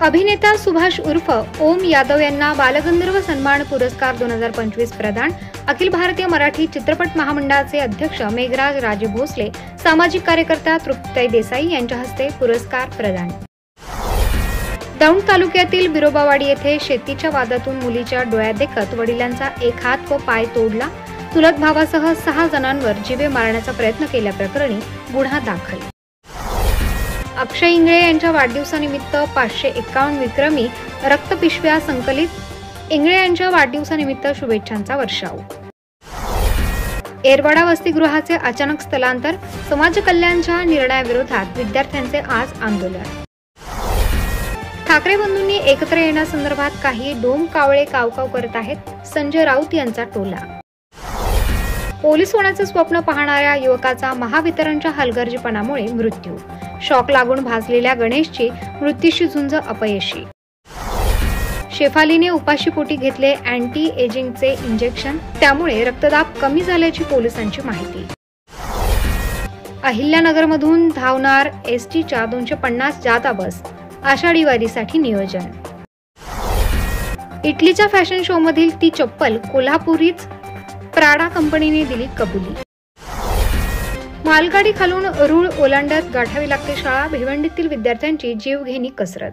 अभिनेता सुभाष उर्फ ओम यादव यांना बालगंधर्व सन्मान पुरस्कार 2025 प्रदान। अखिल भारतीय मराठी चित्रपट महामंडळाचे अध्यक्ष मेघराज राजे भोसले, सामाजिक कार्यकर्ता तृप्तीताई देसाई यांच्या हस्ते पुरस्कार प्रदान। दौंड तालुक्यातील बिरोबावाडी येथे शेतीच्या वादातून मुलीच्या डोळ्यात देखत वडिलांचा एक हात व पाय तोडला, चुलत भावासह 6 जणांवर जीवे मारण्याचा प्रयत्न केल्याप्रकरणी गुन्हा दाखल। अक्षय इंगळे यांच्या वाढदिवसानिमित्त 551 विक्रमी रक्तपिशव्या संकलित। इंगळे यांच्या वाढदिवसानिमित्त शुभेच्छांचा वर्षाव। येरवाडा वसतिगृहाचे अचानक स्थलांतर, समाज कल्याणच्या निर्णयाविरोधात विद्यार्थ्यांचे आज आंदोलन। ठाकरे बंधूंनी एकत्र येण्यासंदर्भात काही डोम कावळे कावकाव करत आहेत, संजय राऊत यांचा टोला। पोलीस होण्याचे स्वप्न पाहणाऱ्या युवकाचा महावितरणच्या हलगर्जीपणामुळे मृत्यू, शॉक लागून भाजलेल्या गणेशची मृत्यूशी झुंज अपयशी। शेफालीने उपाशीपोटी घेतले अँटी एजिंगचे इंजेक्शन, त्यामुळे रक्तदाब कमी झाल्याची पोलिसांची माहिती। अहिल्यानगरमधून धावणार एसटीच्या 250 जादा बस, आषाढी वारीसाठी नियोजन। इटलीच्या फॅशन शो मधील ती चप्पल कोल्हापुरीच प्राडा कंपनीने दिली कबुली। मालगाडी खालून रूळ ओलांडत गाठावी लागते शाळा, भिवंडीतील विद्यार्थ्यांची जीवघेणी कसरत।